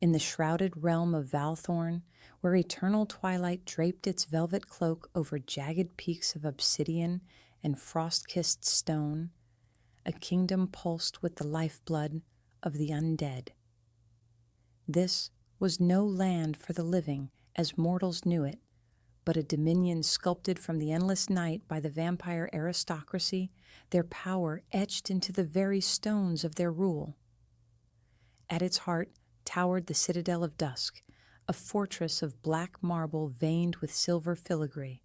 In the shrouded realm of Valthorne, where eternal twilight draped its velvet cloak over jagged peaks of obsidian and frost-kissed stone, a kingdom pulsed with the lifeblood of the undead. This was no land for the living as mortals knew it, but a dominion sculpted from the endless night by the vampire aristocracy, their power etched into the very stones of their rule. At its heart towered the Citadel of Dusk, a fortress of black marble veined with silver filigree,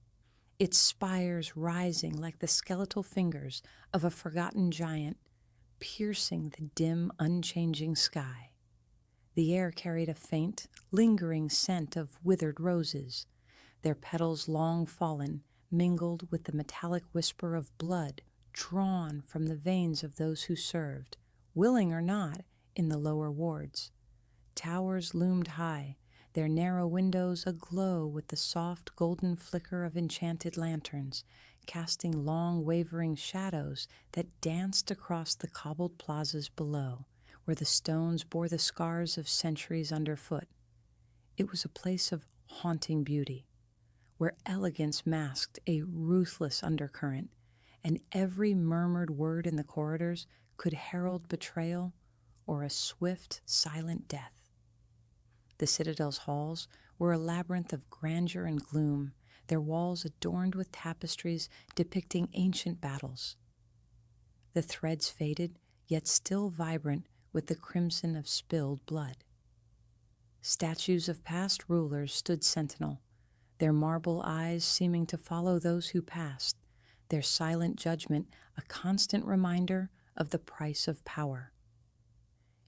its spires rising like the skeletal fingers of a forgotten giant, piercing the dim, unchanging sky. The air carried a faint, lingering scent of withered roses, their petals long fallen, mingled with the metallic whisper of blood drawn from the veins of those who served, willing or not, in the lower wards. Towers loomed high, their narrow windows aglow with the soft golden flicker of enchanted lanterns, casting long wavering shadows that danced across the cobbled plazas below, where the stones bore the scars of centuries underfoot. It was a place of haunting beauty, where elegance masked a ruthless undercurrent, and every murmured word in the corridors could herald betrayal or a swift, silent death. The Citadel's halls were a labyrinth of grandeur and gloom, their walls adorned with tapestries depicting ancient battles. The threads faded, yet still vibrant with the crimson of spilled blood. Statues of past rulers stood sentinel, their marble eyes seeming to follow those who passed, their silent judgment a constant reminder of the price of power.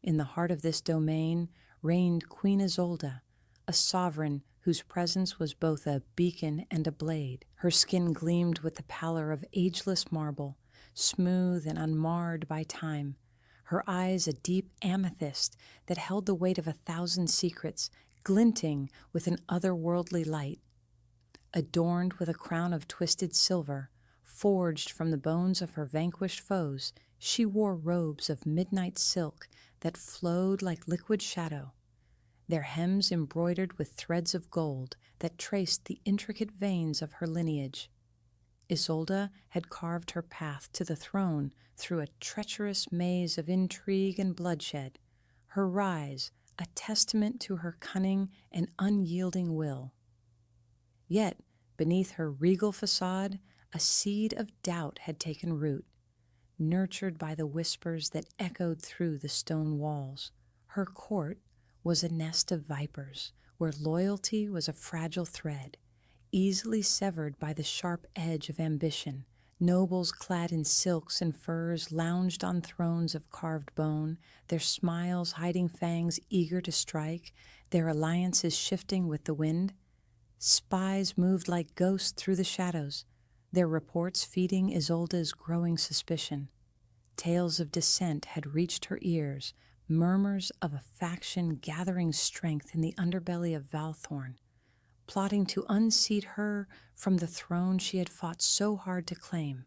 In the heart of this domain reigned Queen Isolde, a sovereign whose presence was both a beacon and a blade. Her skin gleamed with the pallor of ageless marble, smooth and unmarred by time, her eyes a deep amethyst that held the weight of 1,000 secrets, glinting with an otherworldly light. Adorned with a crown of twisted silver, forged from the bones of her vanquished foes, she wore robes of midnight silk that flowed like liquid shadow, their hems embroidered with threads of gold that traced the intricate veins of her lineage. Isolde had carved her path to the throne through a treacherous maze of intrigue and bloodshed, her rise a testament to her cunning and unyielding will. Yet, beneath her regal facade, a seed of doubt had taken root, nurtured by the whispers that echoed through the stone walls. Her court was a nest of vipers, where loyalty was a fragile thread, easily severed by the sharp edge of ambition. Nobles clad in silks and furs lounged on thrones of carved bone, their smiles hiding fangs eager to strike, their alliances shifting with the wind. Spies moved like ghosts through the shadows, their reports feeding Isolde's growing suspicion. Tales of dissent had reached her ears, murmurs of a faction gathering strength in the underbelly of Valthorne, plotting to unseat her from the throne she had fought so hard to claim.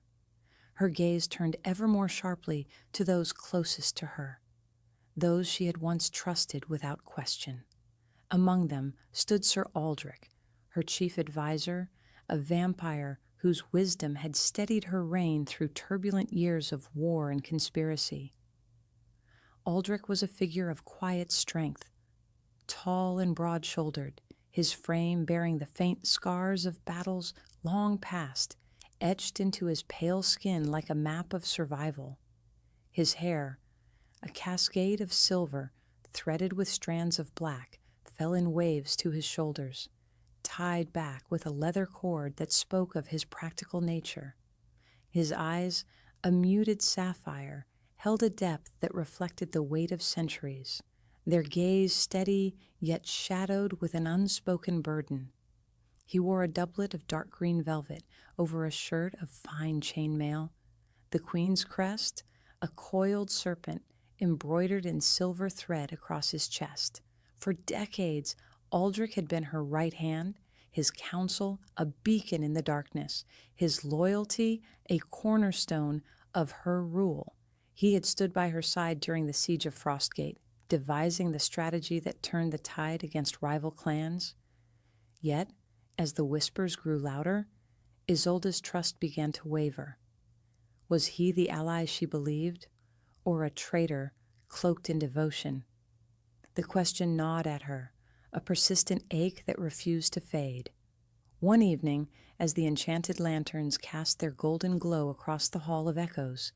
Her gaze turned ever more sharply to those closest to her, those she had once trusted without question. Among them stood Sir Aldric, her chief advisor, a vampire whose wisdom had steadied her reign through turbulent years of war and conspiracy. Aldric was a figure of quiet strength, tall and broad-shouldered, his frame bearing the faint scars of battles long past, etched into his pale skin like a map of survival. His hair, a cascade of silver threaded with strands of black, fell in waves to his shoulders, tied back with a leather cord that spoke of his practical nature. His eyes, a muted sapphire, held a depth that reflected the weight of centuries, their gaze steady yet shadowed with an unspoken burden. He wore a doublet of dark green velvet over a shirt of fine chainmail, the queen's crest, a coiled serpent embroidered in silver thread across his chest. For decades, Aldric had been her right hand, his counsel a beacon in the darkness, his loyalty a cornerstone of her rule. He had stood by her side during the siege of Frostgate, devising the strategy that turned the tide against rival clans. Yet, as the whispers grew louder, Isolde's trust began to waver. Was he the ally she believed, or a traitor cloaked in devotion? The question gnawed at her, a persistent ache that refused to fade. One evening, as the enchanted lanterns cast their golden glow across the Hall of Echoes,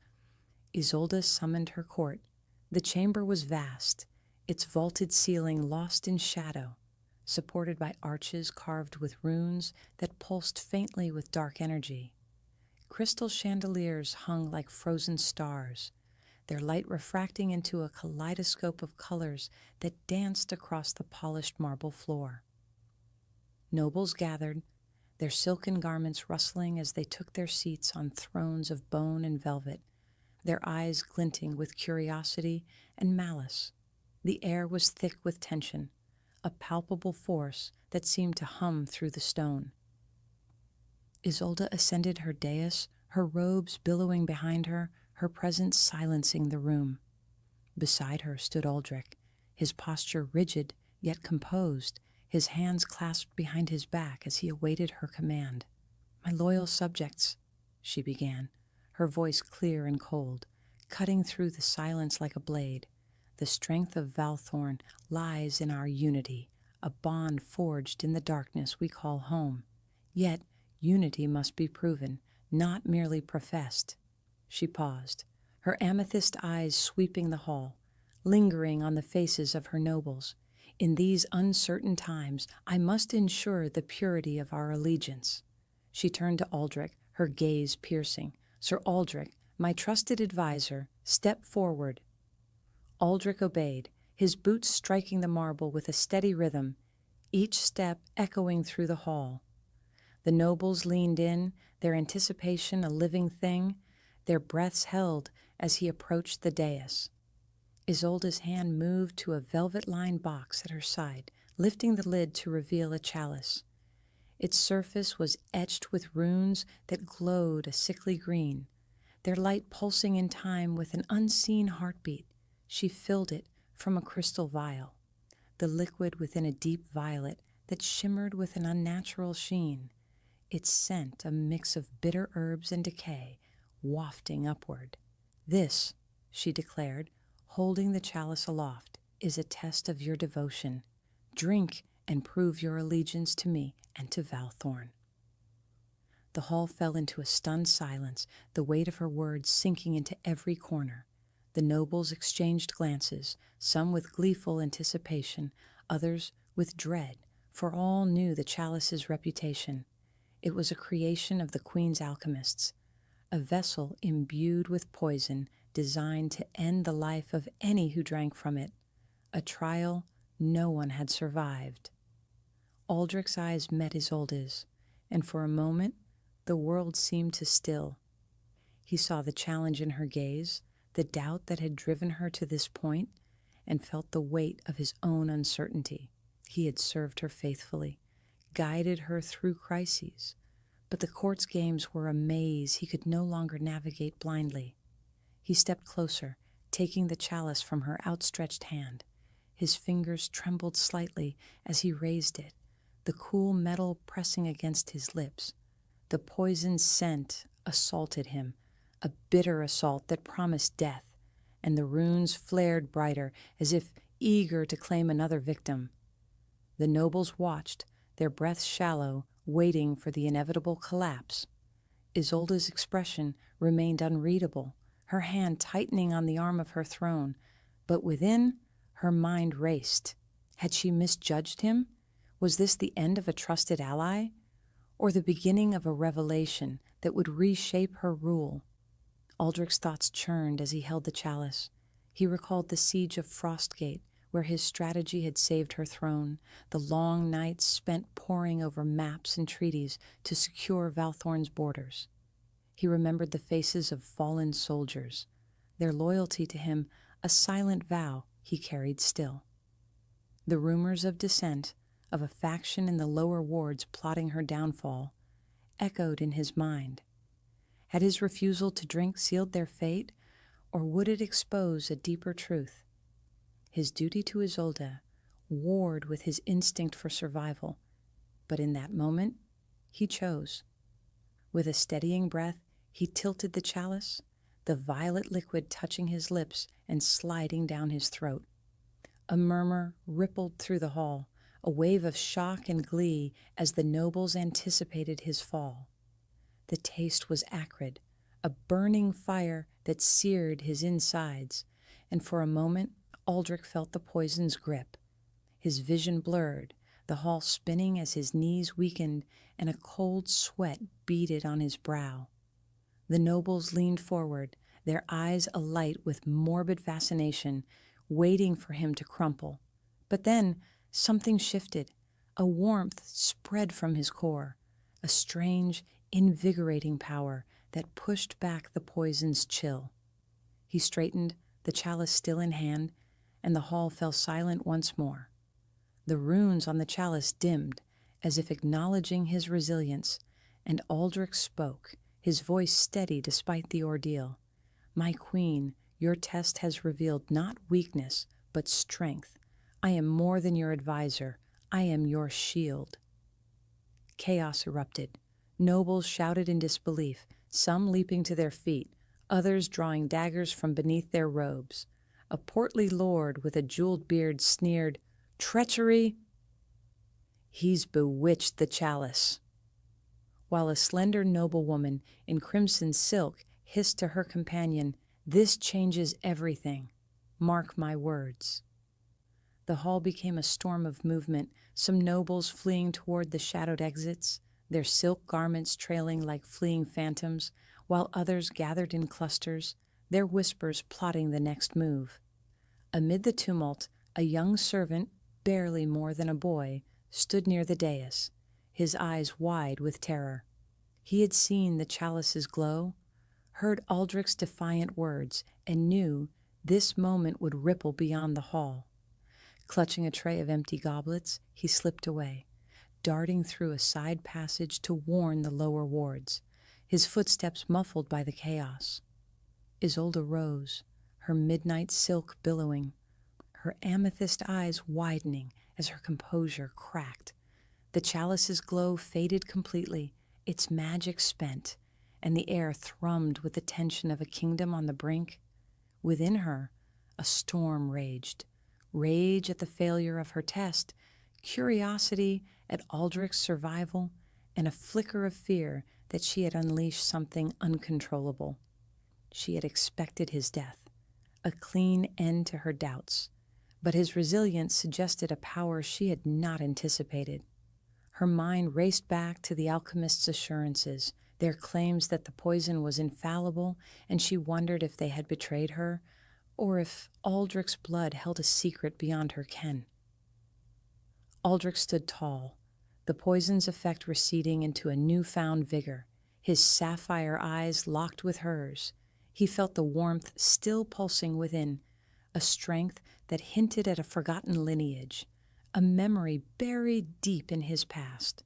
Isolde summoned her court. The chamber was vast, its vaulted ceiling lost in shadow, supported by arches carved with runes that pulsed faintly with dark energy. Crystal chandeliers hung like frozen stars, their light refracting into a kaleidoscope of colors that danced across the polished marble floor. Nobles gathered, their silken garments rustling as they took their seats on thrones of bone and velvet, their eyes glinting with curiosity and malice. The air was thick with tension, a palpable force that seemed to hum through the stone. Isolde ascended her dais, her robes billowing behind her, her presence silencing the room. Beside her stood Aldric, his posture rigid yet composed, his hands clasped behind his back as he awaited her command. "My loyal subjects," she began, her voice clear and cold, cutting through the silence like a blade. "The strength of Valthorne lies in our unity, a bond forged in the darkness we call home. Yet unity must be proven, not merely professed." She paused, her amethyst eyes sweeping the hall, lingering on the faces of her nobles. "In these uncertain times, I must ensure the purity of our allegiance." She turned to Aldric, her gaze piercing. "Sir Aldric, my trusted advisor, step forward." Aldric obeyed, his boots striking the marble with a steady rhythm, each step echoing through the hall. The nobles leaned in, their anticipation a living thing, their breaths held as he approached the dais. Isolde's hand moved to a velvet-lined box at her side, lifting the lid to reveal a chalice. Its surface was etched with runes that glowed a sickly green, their light pulsing in time with an unseen heartbeat. She filled it from a crystal vial, the liquid within a deep violet that shimmered with an unnatural sheen, its scent a mix of bitter herbs and decay, wafting upward. "This," she declared, holding the chalice aloft, "is a test of your devotion. Drink and prove your allegiance to me and to Valthorne." The hall fell into a stunned silence, the weight of her words sinking into every corner. The nobles exchanged glances, some with gleeful anticipation, others with dread, for all knew the chalice's reputation. It was a creation of the Queen's alchemists, a vessel imbued with poison designed to end the life of any who drank from it, a trial no one had survived. Aldric's eyes met Isolde's, and for a moment the world seemed to still. He saw the challenge in her gaze, the doubt that had driven her to this point, and felt the weight of his own uncertainty. He had served her faithfully, guided her through crises, but the court's games were a maze he could no longer navigate blindly. He stepped closer, taking the chalice from her outstretched hand. His fingers trembled slightly as he raised it, the cool metal pressing against his lips. The poisoned scent assaulted him, a bitter assault that promised death, and the runes flared brighter, as if eager to claim another victim. The nobles watched, their breaths shallow, waiting for the inevitable collapse. Isolde's expression remained unreadable, her hand tightening on the arm of her throne, but within, her mind raced. Had she misjudged him? Was this the end of a trusted ally, or the beginning of a revelation that would reshape her rule? Aldric's thoughts churned as he held the chalice. He recalled the siege of Frostgate, where his strategy had saved her throne, the long nights spent poring over maps and treaties to secure Valthorne's borders. He remembered the faces of fallen soldiers, their loyalty to him a silent vow he carried still. The rumors of dissent, of a faction in the lower wards plotting her downfall, echoed in his mind. Had his refusal to drink sealed their fate, or would it expose a deeper truth? His duty to Isolde warred with his instinct for survival, but in that moment, he chose. With a steadying breath, he tilted the chalice, the violet liquid touching his lips and sliding down his throat. A murmur rippled through the hall, a wave of shock and glee as the nobles anticipated his fall. The taste was acrid, a burning fire that seared his insides, and for a moment Aldric felt the poison's grip. His vision blurred, the hall spinning as his knees weakened and a cold sweat beaded on his brow. The nobles leaned forward, their eyes alight with morbid fascination, waiting for him to crumple. But then something shifted. A warmth spread from his core, a strange, invigorating power that pushed back the poison's chill. He straightened, the chalice still in hand, and the hall fell silent once more. The runes on the chalice dimmed, as if acknowledging his resilience, and Aldric spoke, his voice steady despite the ordeal. "My queen, your test has revealed not weakness, but strength. I am more than your advisor. I am your shield." Chaos erupted. Nobles shouted in disbelief, some leaping to their feet, others drawing daggers from beneath their robes. A portly lord with a jeweled beard sneered, "Treachery! He's bewitched the chalice." While a slender noblewoman in crimson silk hissed to her companion, "This changes everything. Mark my words." The hall became a storm of movement, some nobles fleeing toward the shadowed exits, their silk garments trailing like fleeing phantoms, while others gathered in clusters, their whispers plotting the next move. Amid the tumult, a young servant, barely more than a boy, stood near the dais, his eyes wide with terror. He had seen the chalice's glow, heard Aldric's defiant words, and knew this moment would ripple beyond the hall. Clutching a tray of empty goblets, he slipped away, darting through a side passage to warn the lower wards, his footsteps muffled by the chaos. Isolde rose, her midnight silk billowing, her amethyst eyes widening as her composure cracked. The chalice's glow faded completely, its magic spent, and the air thrummed with the tension of a kingdom on the brink. Within her, a storm raged. Rage at the failure of her test, curiosity at Aldric's survival, and a flicker of fear that she had unleashed something uncontrollable. She had expected his death, a clean end to her doubts, but his resilience suggested a power she had not anticipated. Her mind raced back to the alchemist's assurances, their claims that the poison was infallible, and she wondered if they had betrayed her, or if Aldric's blood held a secret beyond her ken. Aldric stood tall, the poison's effect receding into a newfound vigor, his sapphire eyes locked with hers. He felt the warmth still pulsing within, a strength that hinted at a forgotten lineage, a memory buried deep in his past.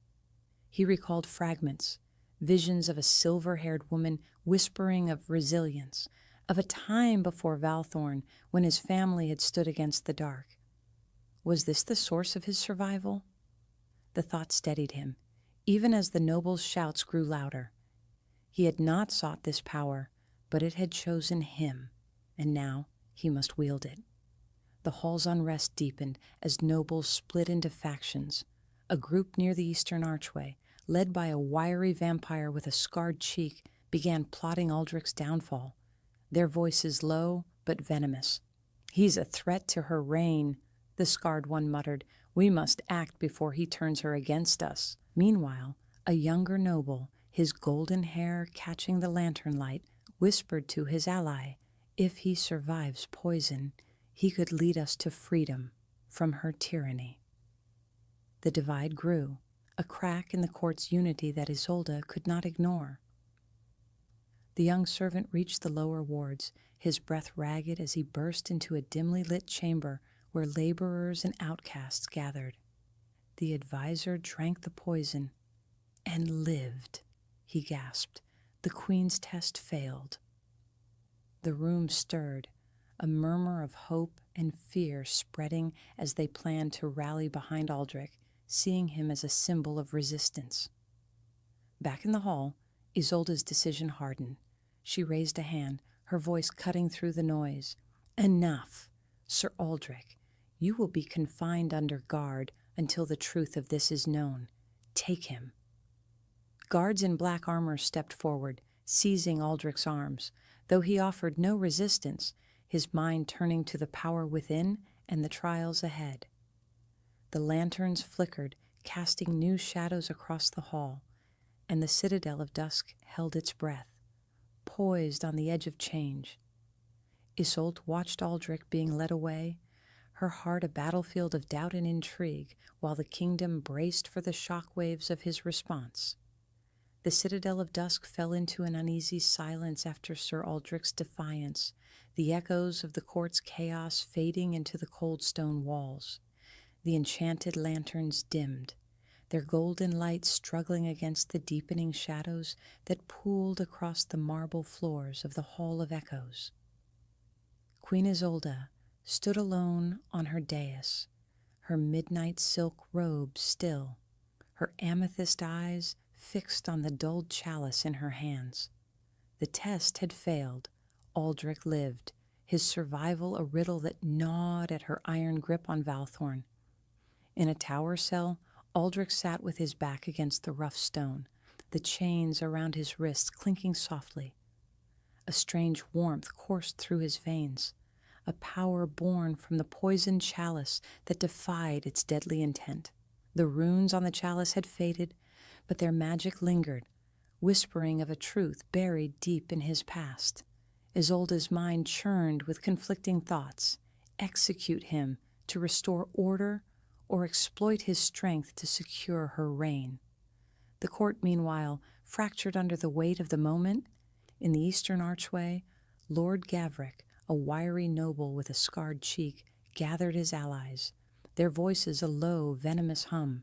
He recalled fragments, visions of a silver-haired woman whispering of resilience, of a time before Valthorne when his family had stood against the dark. Was this the source of his survival? The thought steadied him, even as the noble's shouts grew louder. He had not sought this power, but it had chosen him, and now he must wield it. The hall's unrest deepened as nobles split into factions. A group near the eastern archway, led by a wiry vampire with a scarred cheek, began plotting Aldric's downfall, their voices low but venomous. "He's a threat to her reign," the scarred one muttered. "We must act before he turns her against us." Meanwhile, a younger noble, his golden hair catching the lantern light, whispered to his ally, "If he survives poison, he could lead us to freedom from her tyranny." The divide grew, a crack in the court's unity that Isolde could not ignore. The young servant reached the lower wards, his breath ragged as he burst into a dimly lit chamber where laborers and outcasts gathered. The advisor drank the poison and lived, he gasped. The queen's test failed. The room stirred, a murmur of hope and fear spreading as they planned to rally behind Aldric, seeing him as a symbol of resistance. Back in the hall, Isolde's decision hardened. She raised a hand, her voice cutting through the noise. "Enough! Sir Aldric, you will be confined under guard until the truth of this is known. Take him." Guards in black armor stepped forward, seizing Aldric's arms. Though he offered no resistance, his mind turning to the power within and the trials ahead. The lanterns flickered, casting new shadows across the hall, and the Citadel of Dusk held its breath, poised on the edge of change. Isolde watched Aldric being led away, her heart a battlefield of doubt and intrigue, while the kingdom braced for the shock waves of his response. The Citadel of Dusk fell into an uneasy silence after Sir Aldric's defiance, the echoes of the court's chaos fading into the cold stone walls. The enchanted lanterns dimmed, their golden light struggling against the deepening shadows that pooled across the marble floors of the Hall of Echoes. Queen Isolde stood alone on her dais, her midnight silk robe still, her amethyst eyes fixed on the dulled chalice in her hands. The test had failed. Aldric lived, his survival a riddle that gnawed at her iron grip on Valthorne. In a tower cell, Aldric sat with his back against the rough stone, the chains around his wrists clinking softly. A strange warmth coursed through his veins, a power born from the poisoned chalice that defied its deadly intent. The runes on the chalice had faded, but their magic lingered, whispering of a truth buried deep in his past. Isolde's mind churned with conflicting thoughts. Execute him to restore order, or exploit his strength to secure her reign. The court, meanwhile, fractured under the weight of the moment. In the eastern archway, Lord Gavric, a wiry noble with a scarred cheek, gathered his allies, their voices a low, venomous hum.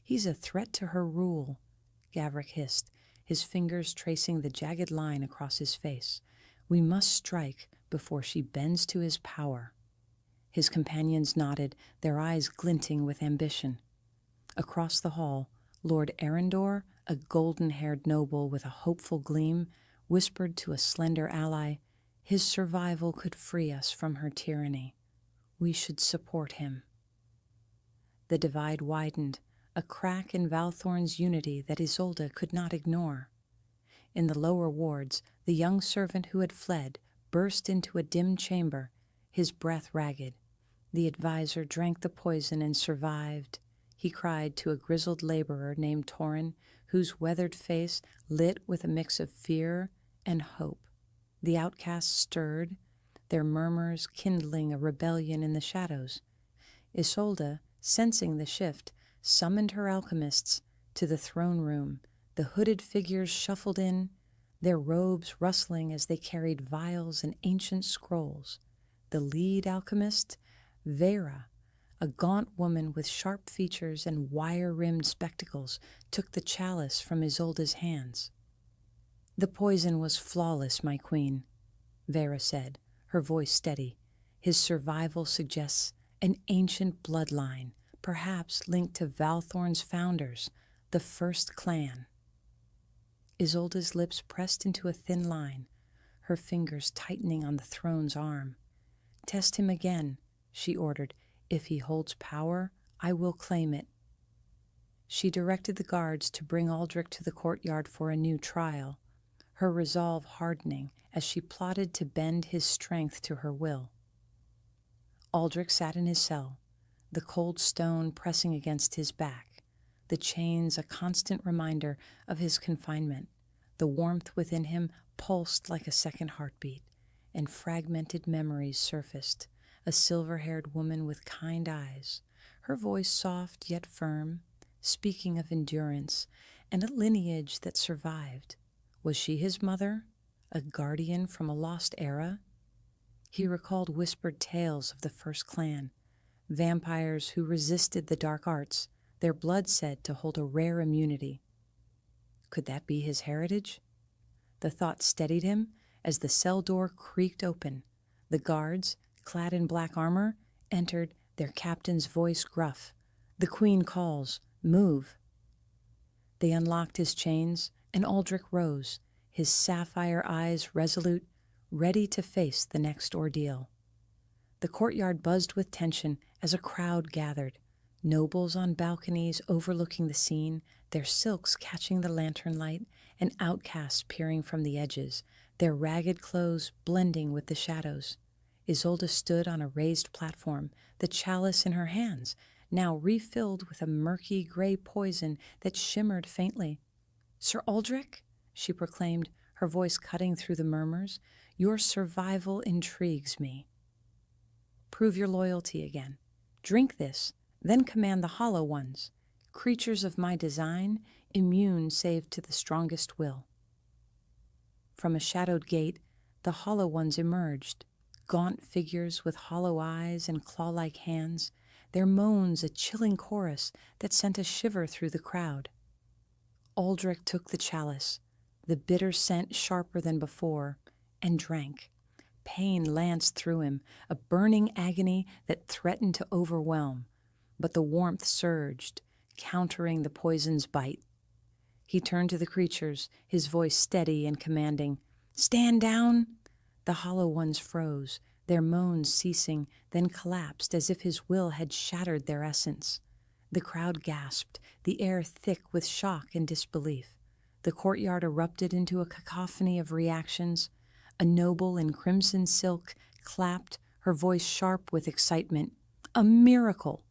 "He's a threat to her rule," Gavric hissed, his fingers tracing the jagged line across his face. "We must strike before she bends to his power." His companions nodded, their eyes glinting with ambition. Across the hall, Lord Arendor, a golden-haired noble with a hopeful gleam, whispered to a slender ally, "His survival could free us from her tyranny. We should support him." The divide widened, a crack in Valthorne's unity that Isolde could not ignore. In the lower wards, the young servant who had fled burst into a dim chamber, his breath ragged. "The advisor drank the poison and survived," he cried to a grizzled laborer named Torin, whose weathered face lit with a mix of fear and hope. The outcasts stirred, their murmurs kindling a rebellion in the shadows. Isolde, sensing the shift, summoned her alchemists to the throne room. The hooded figures shuffled in, their robes rustling as they carried vials and ancient scrolls. The lead alchemist, Vera, a gaunt woman with sharp features and wire-rimmed spectacles, took the chalice from Isolde's hands. "The poison was flawless, my queen," Vera said, her voice steady. "His survival suggests an ancient bloodline, perhaps linked to Valthorne's founders, the first clan." Isolde's lips pressed into a thin line, her fingers tightening on the throne's arm. "Test him again," she ordered. "If he holds power, I will claim it." She directed the guards to bring Aldric to the courtyard for a new trial, her resolve hardening as she plotted to bend his strength to her will. Aldric sat in his cell, the cold stone pressing against his back, the chains a constant reminder of his confinement. The warmth within him pulsed like a second heartbeat, and fragmented memories surfaced. A silver-haired woman with kind eyes, her voice soft yet firm, speaking of endurance and a lineage that survived. Was she his mother, a guardian from a lost era? He recalled whispered tales of the first clan, vampires who resisted the dark arts, their blood said to hold a rare immunity. Could that be his heritage? The thought steadied him as the cell door creaked open. The guards, clad in black armor, entered, their captain's voice gruff. The queen calls, "Move." They unlocked his chains, and Aldric rose, his sapphire eyes resolute, ready to face the next ordeal. The courtyard buzzed with tension as a crowd gathered, nobles on balconies overlooking the scene, their silks catching the lantern light, and outcasts peering from the edges, their ragged clothes blending with the shadows. Isolde stood on a raised platform, the chalice in her hands, now refilled with a murky gray poison that shimmered faintly. "Sir Aldric," she proclaimed, her voice cutting through the murmurs, "your survival intrigues me. Prove your loyalty again. Drink this, then command the hollow ones, creatures of my design, immune save to the strongest will." From a shadowed gate, the hollow ones emerged, gaunt figures with hollow eyes and claw-like hands, their moans a chilling chorus that sent a shiver through the crowd. Aldric took the chalice, the bitter scent sharper than before, and drank. Pain lanced through him, a burning agony that threatened to overwhelm, but the warmth surged, countering the poison's bite. He turned to the creatures, his voice steady and commanding. "Stand down!" The hollow ones froze, their moans ceasing, then collapsed as if his will had shattered their essence. The crowd gasped, the air thick with shock and disbelief. The courtyard erupted into a cacophony of reactions. A noble in crimson silk clapped, her voice sharp with excitement. "A miracle!"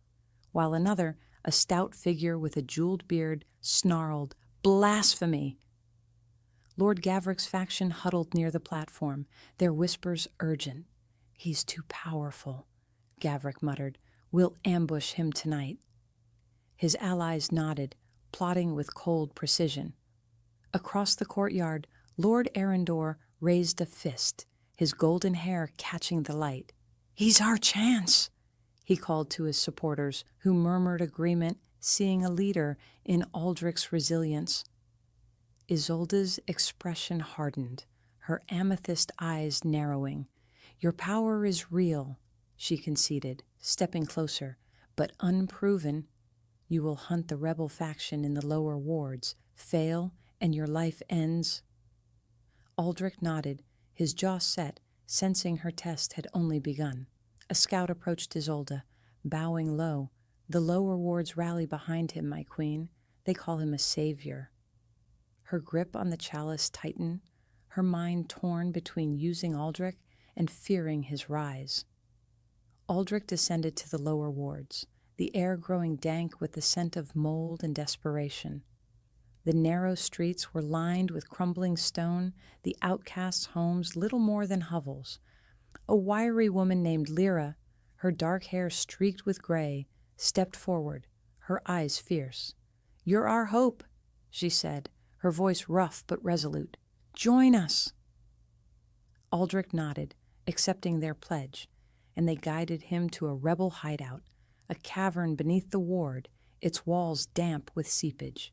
While another, a stout figure with a jeweled beard, snarled, "Blasphemy!" Lord Gavric's faction huddled near the platform, their whispers urgent. "He's too powerful," Gavric muttered. "We'll ambush him tonight." His allies nodded, plotting with cold precision. Across the courtyard, Lord Arendor raised a fist, his golden hair catching the light. "He's our chance," he called to his supporters, who murmured agreement, seeing a leader in Aldric's resilience. Isolde's expression hardened, her amethyst eyes narrowing. "Your power is real," she conceded, stepping closer, "but unproven. You will hunt the rebel faction in the lower wards, fail, and your life ends." Aldric nodded, his jaw set, sensing her test had only begun. A scout approached Isolde, bowing low. "The lower wards rally behind him, my queen. They call him a savior." Her grip on the chalice tightened, her mind torn between using Aldric and fearing his rise. Aldric descended to the lower wards, the air growing dank with the scent of mold and desperation. The narrow streets were lined with crumbling stone, the outcasts' homes little more than hovels. A wiry woman named Lyra, her dark hair streaked with gray, stepped forward, her eyes fierce. "You're our hope," she said, her voice rough but resolute. "Join us." Aldric nodded, accepting their pledge, and they guided him to a rebel hideout, a cavern beneath the ward, its walls damp with seepage.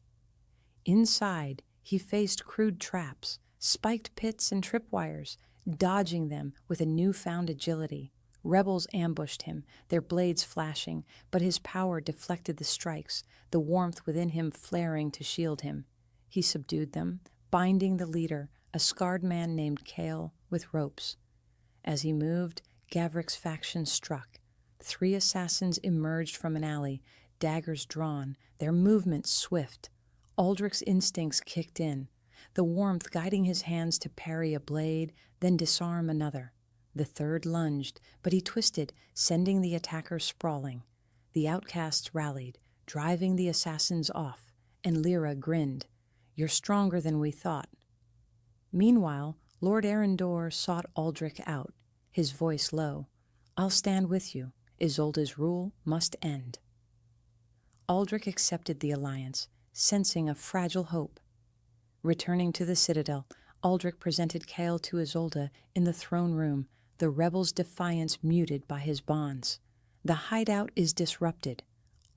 Inside, he faced crude traps, spiked pits and tripwires, dodging them with a newfound agility. Rebels ambushed him, their blades flashing, but his power deflected the strikes, the warmth within him flaring to shield him. He subdued them, binding the leader, a scarred man named Cale, with ropes. As he moved, Gavric's faction struck. 3 assassins emerged from an alley, daggers drawn, their movements swift. Aldric's instincts kicked in, the warmth guiding his hands to parry a blade, then disarm another. The third lunged, but he twisted, sending the attacker sprawling. The outcasts rallied, driving the assassins off, and Lyra grinned. "You're stronger than we thought." Meanwhile, Lord Arendor sought Aldric out, his voice low. "I'll stand with you. Isolde's rule must end." Aldric accepted the alliance, sensing a fragile hope. Returning to the Citadel, Aldric presented Cale to Isolde in the throne room, the rebels' defiance muted by his bonds. "The hideout is disrupted,"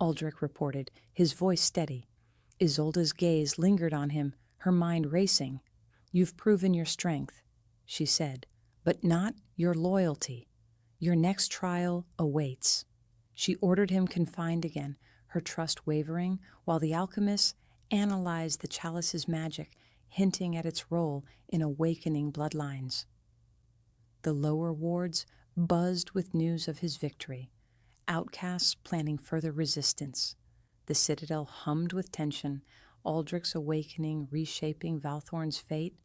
Aldric reported, his voice steady. Isolde's gaze lingered on him, her mind racing. "You've proven your strength," she said, but not your loyalty. Your next trial awaits." She ordered him confined again, her trust wavering, while the alchemists analyzed the chalice's magic, hinting at its role in awakening bloodlines. The lower wards buzzed with news of his victory, outcasts planning further resistance. The citadel hummed with tension, Aldric's awakening reshaping Valthorne's fate,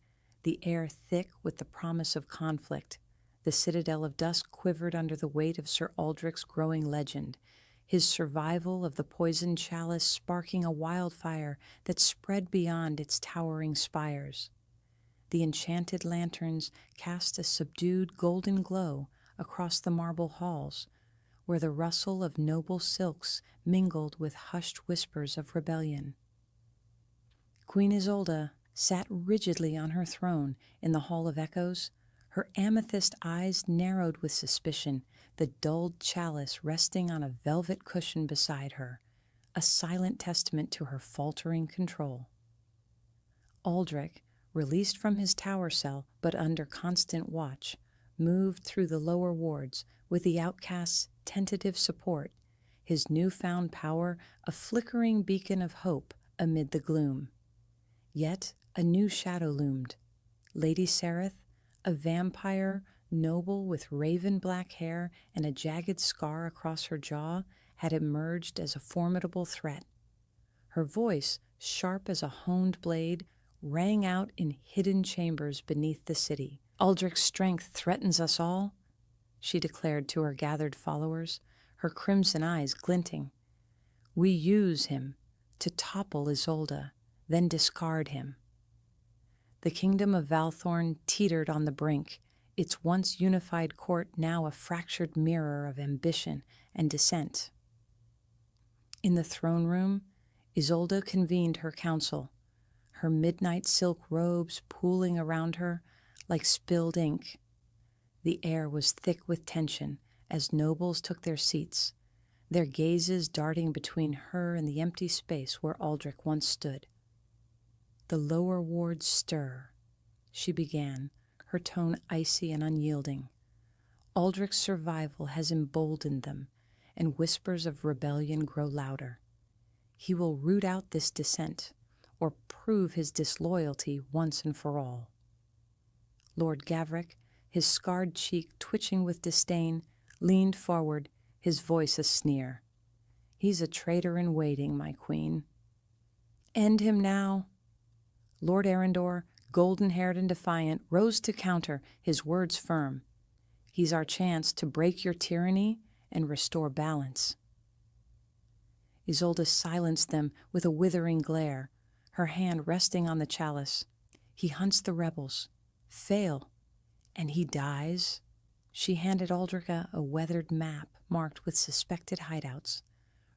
the air thick with the promise of conflict. The Citadel of Dusk quivered under the weight of Sir Aldric's growing legend, his survival of the poisoned chalice sparking a wildfire that spread beyond its towering spires. The enchanted lanterns cast a subdued golden glow across the marble halls, where the rustle of noble silks mingled with hushed whispers of rebellion. Queen Isolde sat rigidly on her throne in the Hall of Echoes, her amethyst eyes narrowed with suspicion, the dulled chalice resting on a velvet cushion beside her, a silent testament to her faltering control. Aldric, released from his tower cell but under constant watch, moved through the lower wards with the outcast's tentative support, his newfound power a flickering beacon of hope amid the gloom. Yet a new shadow loomed. Lady Sereth, a vampire noble with raven-black hair and a jagged scar across her jaw, had emerged as a formidable threat. Her voice, sharp as a honed blade, rang out in hidden chambers beneath the city. "Aldric's strength threatens us all," she declared to her gathered followers, her crimson eyes glinting. "We use him to topple Isolde, then discard him." The kingdom of Valthorne teetered on the brink, its once unified court now a fractured mirror of ambition and dissent. In the throne room, Isolde convened her council, her midnight silk robes pooling around her like spilled ink. The air was thick with tension as nobles took their seats, their gazes darting between her and the empty space where Aldric once stood. "The lower wards stir," she began, her tone icy and unyielding. "Aldric's survival has emboldened them, and whispers of rebellion grow louder. He will root out this dissent, or prove his disloyalty once and for all." Lord Gavric, his scarred cheek twitching with disdain, leaned forward, his voice a sneer. "He's a traitor in waiting, my queen." "End him now." Lord Arendor, golden-haired and defiant, rose to counter, his words firm. "He's our chance to break your tyranny and restore balance." Isolde silenced them with a withering glare, her hand resting on the chalice. "He hunts the rebels. Fail, and he dies." She handed Aldric a weathered map marked with suspected hideouts,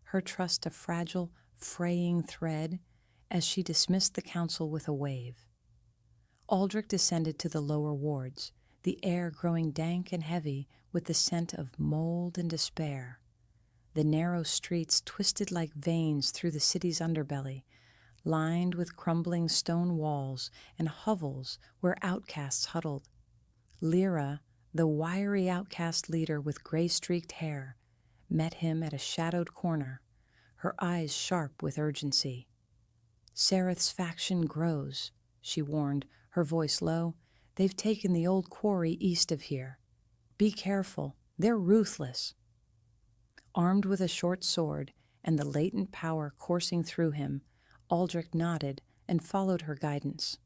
her trust a fragile, fraying thread, as she dismissed the council with a wave. Aldric descended to the lower wards, the air growing dank and heavy with the scent of mold and despair. The narrow streets twisted like veins through the city's underbelly, lined with crumbling stone walls and hovels where outcasts huddled. Lyra, the wiry outcast leader with gray-streaked hair, met him at a shadowed corner, her eyes sharp with urgency. "Sereth's faction grows," she warned, her voice low. "They've taken the old quarry east of here. Be careful, they're ruthless." Armed with a short sword and the latent power coursing through him, Aldric nodded and followed her guidance.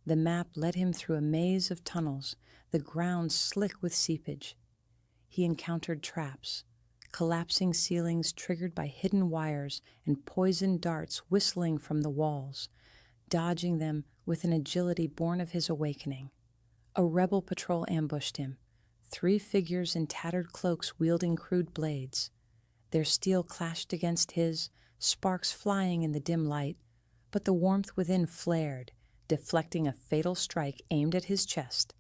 The map led him through a maze of tunnels, the ground slick with seepage. He encountered traps, collapsing ceilings triggered by hidden wires and poisoned darts whistling from the walls, dodging them with an agility born of his awakening. A rebel patrol ambushed him, 3 figures in tattered cloaks wielding crude blades. Their steel clashed against his, sparks flying in the dim light, but the warmth within flared, deflecting a fatal strike aimed at his chest.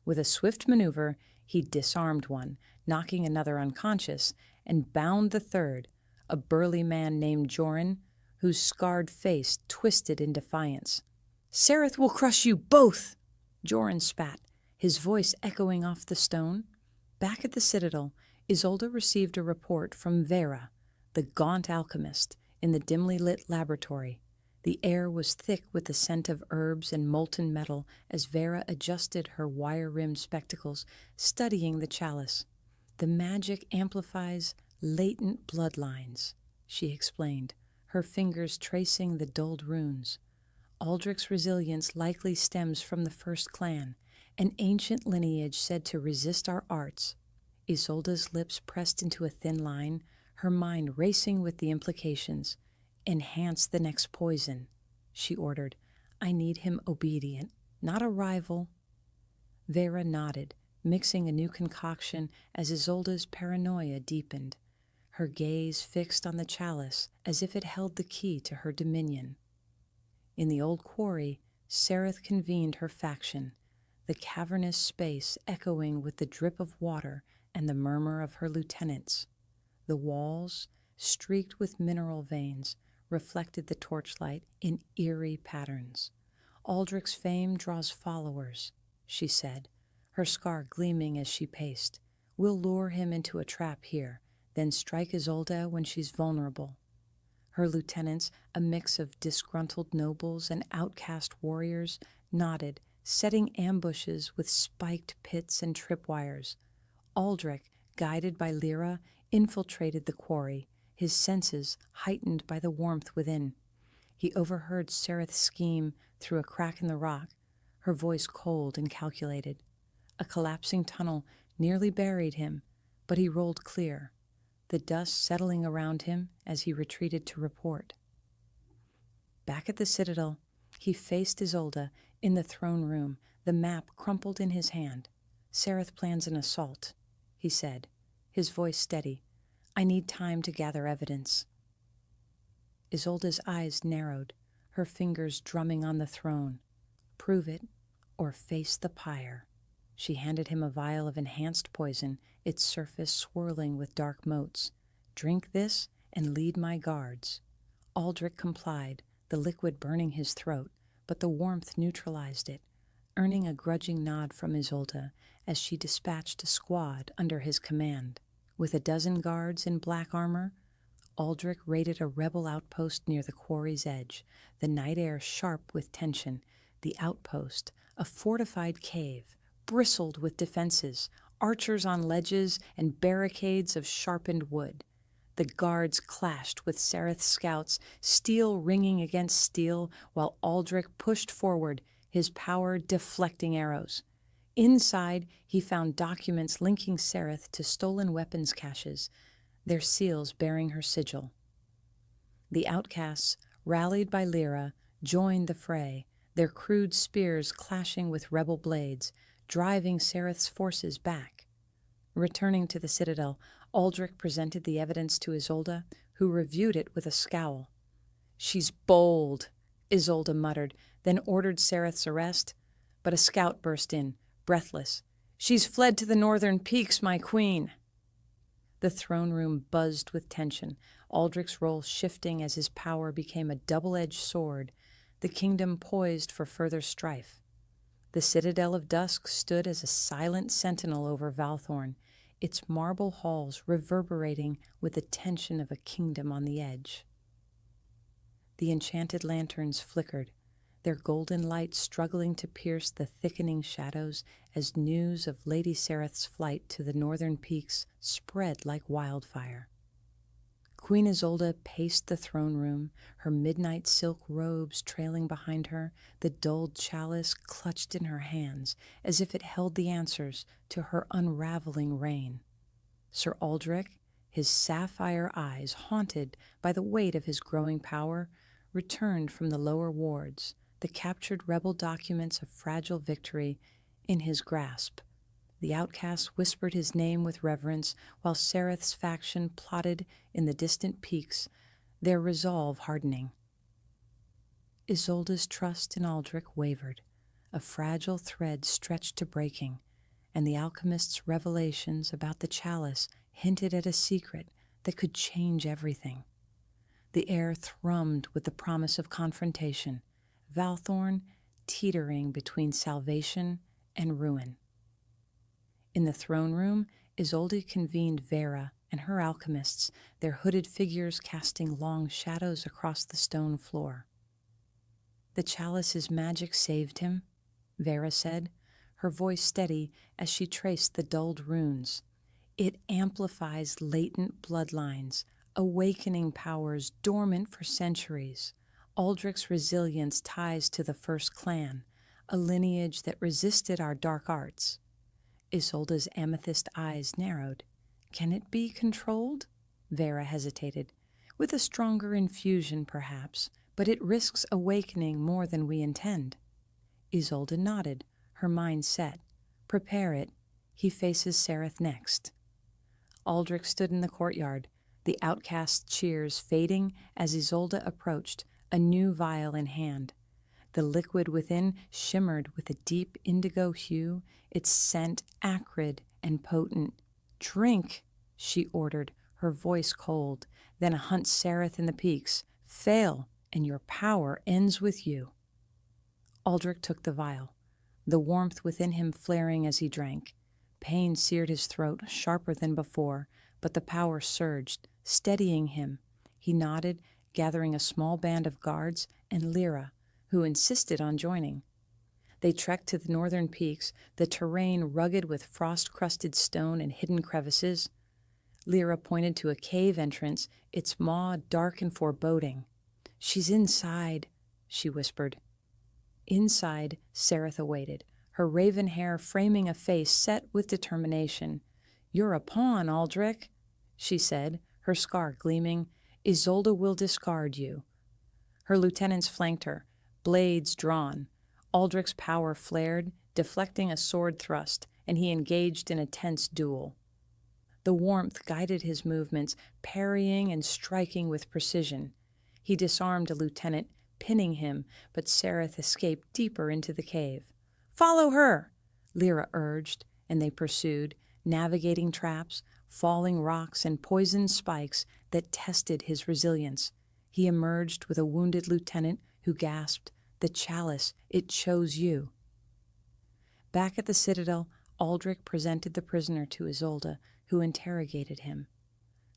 With a swift maneuver, he disarmed one, knocking another unconscious, and bound the third, a burly man named Joran, whose scarred face twisted in defiance. "Sereth will crush you both!" Joran spat, his voice echoing off the stone. Back at the Citadel, Isolde received a report from Vera, the gaunt alchemist, in the dimly lit laboratory. The air was thick with the scent of herbs and molten metal as Vera adjusted her wire-rimmed spectacles, studying the chalice. "The magic amplifies latent bloodlines," she explained, her fingers tracing the dulled runes. "Aldric's resilience likely stems from the first clan, an ancient lineage said to resist our arts." Isolde's lips pressed into a thin line, her mind racing with the implications. "Enhance the next poison," she ordered. "I need him obedient, not a rival." Vera nodded, mixing a new concoction as Isolde's paranoia deepened, her gaze fixed on the chalice as if it held the key to her dominion. In the old quarry, Sereth convened her faction, the cavernous space echoing with the drip of water and the murmur of her lieutenants. The walls, streaked with mineral veins, reflected the torchlight in eerie patterns. "Aldric's fame draws followers," she said, her scar gleaming as she paced. "We'll lure him into a trap here, then strike Isolde when she's vulnerable." Her lieutenants, a mix of disgruntled nobles and outcast warriors, nodded, setting ambushes with spiked pits and tripwires. Aldric, guided by Lyra, infiltrated the quarry, his senses heightened by the warmth within. He overheard Sereth's scheme through a crack in the rock, her voice cold and calculated. A collapsing tunnel nearly buried him, but he rolled clear, the dust settling around him as he retreated to report. Back at the Citadel, he faced Isolde in the throne room, the map crumpled in his hand. "Sereth plans an assault," he said, his voice steady. "I need time to gather evidence." Isolde's eyes narrowed, her fingers drumming on the throne. "Prove it, or face the pyre." She handed him a vial of enhanced poison, its surface swirling with dark motes. "Drink this and lead my guards." Aldric complied, the liquid burning his throat, but the warmth neutralized it, earning a grudging nod from Isolde as she dispatched a squad under his command. With a dozen guards in black armor, Aldric raided a rebel outpost near the quarry's edge, the night air sharp with tension. The outpost, a fortified cave, bristled with defenses, archers on ledges and barricades of sharpened wood. The guards clashed with Sereth's scouts, steel ringing against steel, while Aldric pushed forward, his power deflecting arrows. Inside, he found documents linking Sereth to stolen weapons caches, their seals bearing her sigil. The outcasts, rallied by Lyra, joined the fray, their crude spears clashing with rebel blades, driving Sereth's forces back. Returning to the Citadel, Aldric presented the evidence to Isolde, who reviewed it with a scowl. "She's bold," Isolde muttered, then ordered Sereth's arrest. But a scout burst in, breathless. "She's fled to the northern peaks, my queen." The throne room buzzed with tension, Aldric's role shifting as his power became a double-edged sword, the kingdom poised for further strife. The Citadel of Dusk stood as a silent sentinel over Valthorne, its marble halls reverberating with the tension of a kingdom on the edge. The enchanted lanterns flickered, their golden light struggling to pierce the thickening shadows as news of Lady Sereth's flight to the northern peaks spread like wildfire. Queen Isolde paced the throne room, her midnight silk robes trailing behind her, the dulled chalice clutched in her hands as if it held the answers to her unraveling reign. Sir Aldric, his sapphire eyes haunted by the weight of his growing power, returned from the lower wards, the captured rebel documents of fragile victory in his grasp. The outcasts whispered his name with reverence, while Sereth's faction plotted in the distant peaks, their resolve hardening. Isolde's trust in Aldric wavered, a fragile thread stretched to breaking, and the alchemist's revelations about the chalice hinted at a secret that could change everything. The air thrummed with the promise of confrontation, Valthorne teetering between salvation and ruin. In the throne room, Isolde convened Vera and her alchemists, their hooded figures casting long shadows across the stone floor. "The chalice's magic saved him," Vera said, her voice steady as she traced the dulled runes. "It amplifies latent bloodlines, awakening powers dormant for centuries. Aldric's resilience ties to the first clan, a lineage that resisted our dark arts." Isolde's amethyst eyes narrowed. "Can it be controlled?" Vera hesitated. "With a stronger infusion, perhaps, but it risks awakening more than we intend." Isolde nodded, her mind set. "Prepare it. He faces Sereth next." Aldric stood in the courtyard, the outcast cheers fading as Isolde approached, a new vial in hand. The liquid within shimmered with a deep indigo hue, its scent acrid and potent. "Drink," she ordered, her voice cold. "Then hunt Sereth in the peaks. Fail, and your power ends with you." Aldric took the vial, the warmth within him flaring as he drank. Pain seared his throat, sharper than before, but the power surged, steadying him. He nodded, gathering a small band of guards and Lyra, who insisted on joining. They trekked to the northern peaks, the terrain rugged with frost-crusted stone and hidden crevices. Lyra pointed to a cave entrance, its maw dark and foreboding. "She's inside," she whispered. Inside, Sereth awaited, her raven hair framing a face set with determination. "You're a pawn, Aldric," she said, her scar gleaming. "Isolde will discard you." Her lieutenants flanked her, blades drawn. Aldric's power flared, deflecting a sword thrust, and he engaged in a tense duel. The warmth guided his movements, parrying and striking with precision. He disarmed a lieutenant, pinning him, but Sereth escaped deeper into the cave. "Follow her," Lyra urged, and they pursued, navigating traps, falling rocks, and poisoned spikes that tested his resilience. He emerged with a wounded lieutenant who gasped, "The chalice, it chose you." Back at the Citadel, Aldric presented the prisoner to Isolde, who interrogated him.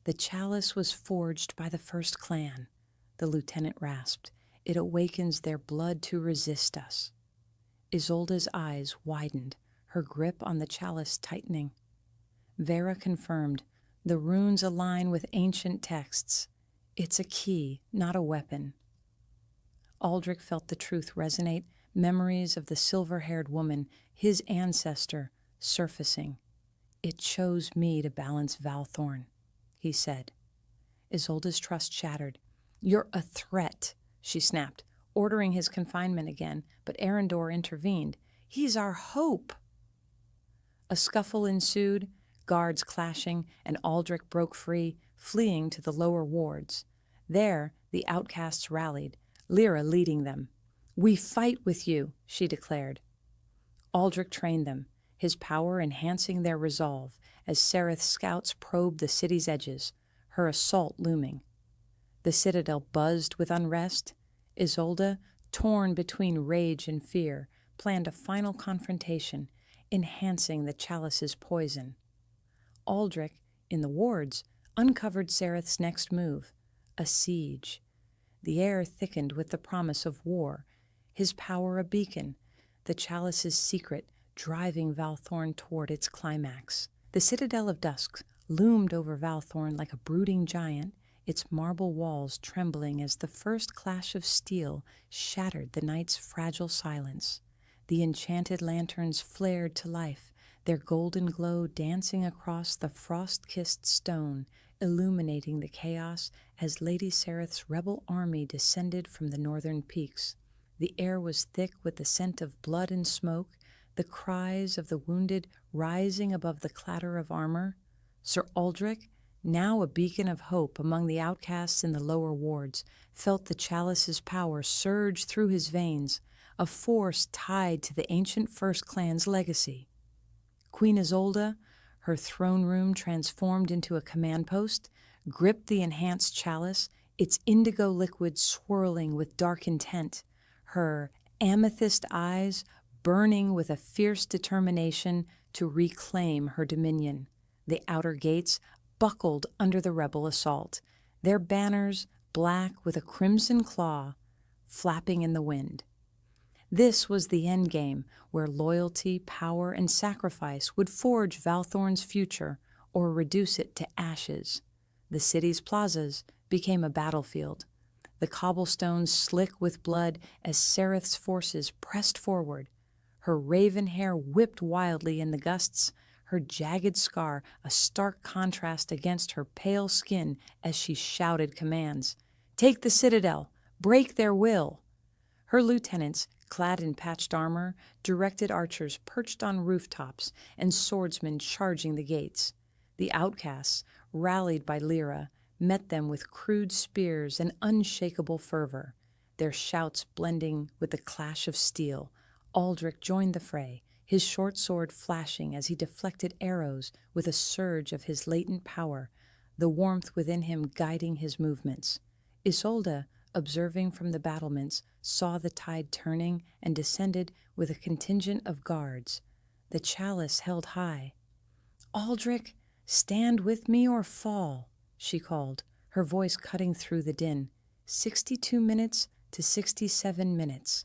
"The chalice was forged by the first clan," the lieutenant rasped. "It awakens their blood to resist us." Isolde's eyes widened, her grip on the chalice tightening. Vera confirmed, "The runes align with ancient texts. It's a key, not a weapon." Aldric felt the truth resonate, memories of the silver-haired woman, his ancestor, surfacing. "It chose me to balance Valthorne," he said. Isolde's trust shattered. "You're a threat," she snapped, ordering his confinement again, but Arendor intervened. "He's our hope." A scuffle ensued, guards clashing, and Aldric broke free, fleeing to the lower wards. There, the outcasts rallied, Lyra leading them. "We fight with you," she declared. Aldric trained them, his power enhancing their resolve as Sereth's scouts probed the city's edges, her assault looming. The citadel buzzed with unrest. Isolde, torn between rage and fear, planned a final confrontation, enhancing the chalice's poison. Aldric, in the wards, uncovered Sereth's next move, a siege. The air thickened with the promise of war, his power a beacon, the chalice's secret driving Valthorne toward its climax. The Citadel of Dusk loomed over Valthorne like a brooding giant, its marble walls trembling as the first clash of steel shattered the night's fragile silence. The enchanted lanterns flared to life, their golden glow dancing across the frost-kissed stone, illuminating the chaos as Lady Sereth's rebel army descended from the northern peaks. The air was thick with the scent of blood and smoke, the cries of the wounded rising above the clatter of armor. Sir Aldric, now a beacon of hope among the outcasts in the lower wards, felt the chalice's power surge through his veins, a force tied to the ancient First Clan's legacy. Queen Isolde, her throne room transformed into a command post, gripped the enhanced chalice, its indigo liquid swirling with dark intent, her amethyst eyes burning with a fierce determination to reclaim her dominion. The outer gates buckled under the rebel assault, their banners black with a crimson claw flapping in the wind. This was the endgame, where loyalty, power, and sacrifice would forge Valthorne's future or reduce it to ashes. The city's plazas became a battlefield, the cobblestones slick with blood as Sereth's forces pressed forward. Her raven hair whipped wildly in the gusts, her jagged scar a stark contrast against her pale skin as she shouted commands. "Take the citadel! Break their will!" Her lieutenants, clad in patched armor, directed archers perched on rooftops and swordsmen charging the gates. The outcasts, rallied by Lyra, met them with crude spears and unshakable fervor. Their shouts blending with the clash of steel, Aldric joined the fray, his short sword flashing as he deflected arrows with a surge of his latent power, the warmth within him guiding his movements. Isolde, observing from the battlements, saw the tide turning and descended with a contingent of guards, the chalice held high. "Aldric, stand with me or fall," she called, her voice cutting through the din. 62 minutes to 67 minutes.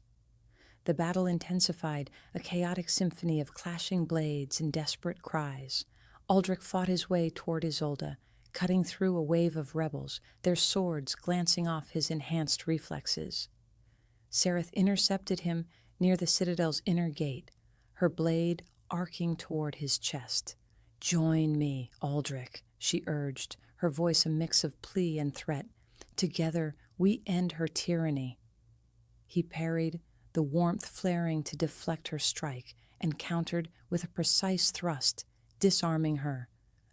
The battle intensified, a chaotic symphony of clashing blades and desperate cries. Aldric fought his way toward Isolde, cutting through a wave of rebels, their swords glancing off his enhanced reflexes. Sereth intercepted him near the citadel's inner gate, her blade arcing toward his chest. "Join me, Aldric," she urged, her voice a mix of plea and threat. "Together we end her tyranny." He parried, the warmth flaring to deflect her strike, and countered with a precise thrust, disarming her.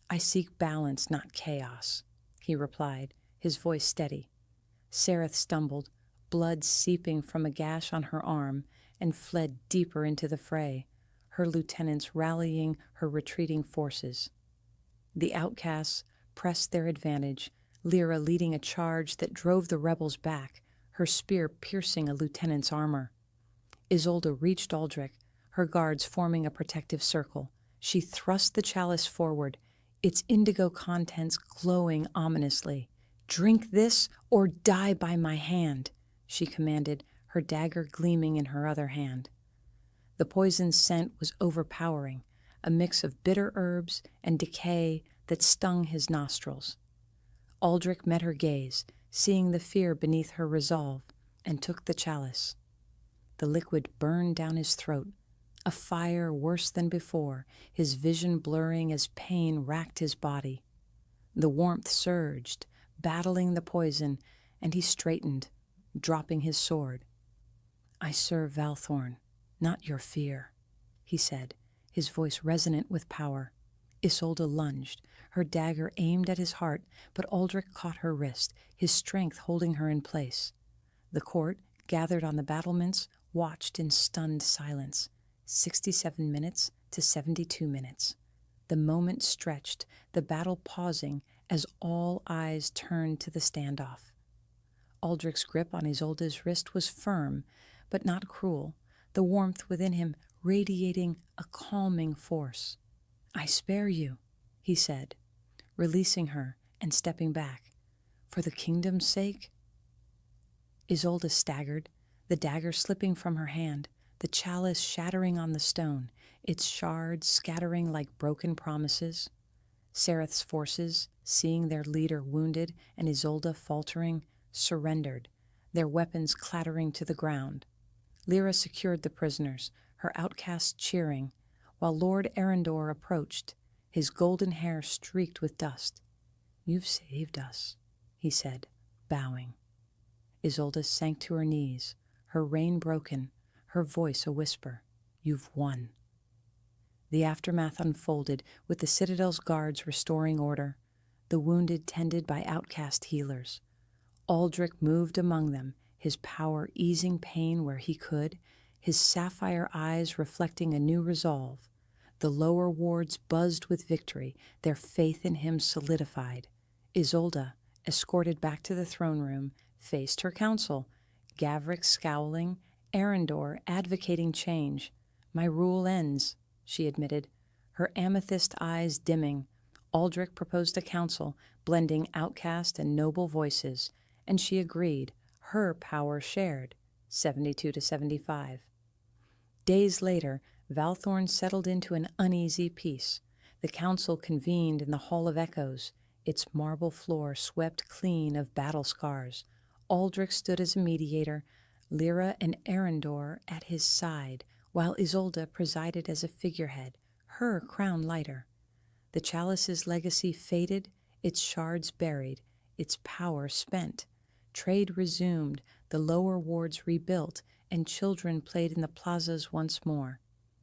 "I seek balance, not chaos," he replied, his voice steady. Sereth stumbled, blood seeping from a gash on her arm, and fled deeper into the fray, her lieutenants rallying her retreating forces. The outcasts pressed their advantage, Lyra leading a charge that drove the rebels back, her spear piercing a lieutenant's armor. Isolde reached Aldric, her guards forming a protective circle. She thrust the chalice forward, its indigo contents glowing ominously. "Drink this or die by my hand," she commanded, her dagger gleaming in her other hand. The poison's scent was overpowering, a mix of bitter herbs and decay that stung his nostrils. Aldric met her gaze, seeing the fear beneath her resolve, and took the chalice. The liquid burned down his throat, a fire worse than before, his vision blurring as pain racked his body. The warmth surged, battling the poison, and he straightened, dropping his sword. "I serve Valthorne, not your fear," he said, his voice resonant with power. Isolde lunged, her dagger aimed at his heart, but Aldric caught her wrist, his strength holding her in place. The court, gathered on the battlements, watched in stunned silence. 67 minutes to 72 minutes. The moment stretched, the battle pausing as all eyes turned to the standoff. Aldric's grip on Isolde's wrist was firm, but not cruel, the warmth within him radiating a calming force. "I spare you," he said, releasing her and stepping back. "For the kingdom's sake?" Isolde staggered, the dagger slipping from her hand, the chalice shattering on the stone, its shards scattering like broken promises. Sereth's forces, seeing their leader wounded and Isolde faltering, surrendered, their weapons clattering to the ground. Lyra secured the prisoners, her outcasts cheering, while Lord Arendor approached, his golden hair streaked with dust. "You've saved us," he said, bowing. Isolde sank to her knees, her rein broken, her voice a whisper. "You've won." The aftermath unfolded with the Citadel's guards restoring order, the wounded tended by outcast healers. Aldric moved among them, his power easing pain where he could, his sapphire eyes reflecting a new resolve. The lower wards buzzed with victory, their faith in him solidified. Isolde, escorted back to the throne room, faced her council, Gavric scowling, Arendor advocating change. "My rule ends," she admitted, Her amethyst eyes dimming, Aldric proposed a council, blending outcast and noble voices, and she agreed, her power shared, 72 to 75. Days later, Valthorne settled into an uneasy peace. The council convened in the Hall of Echoes, its marble floor swept clean of battle scars. Aldric stood as a mediator, Lyra and Arendor at his side, while Isolde presided as a figurehead, her crown lighter. The Chalice's legacy faded, its shards buried, its power spent. Trade resumed, the lower wards rebuilt, and children played in the plazas once more.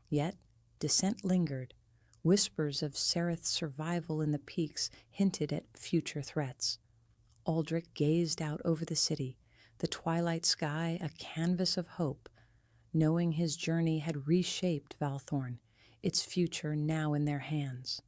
Yet dissent lingered. Whispers of Sereth's survival in the peaks hinted at future threats. Aldric gazed out over the city, the twilight sky a canvas of hope, knowing his journey had reshaped Valthorne, its future now in their hands.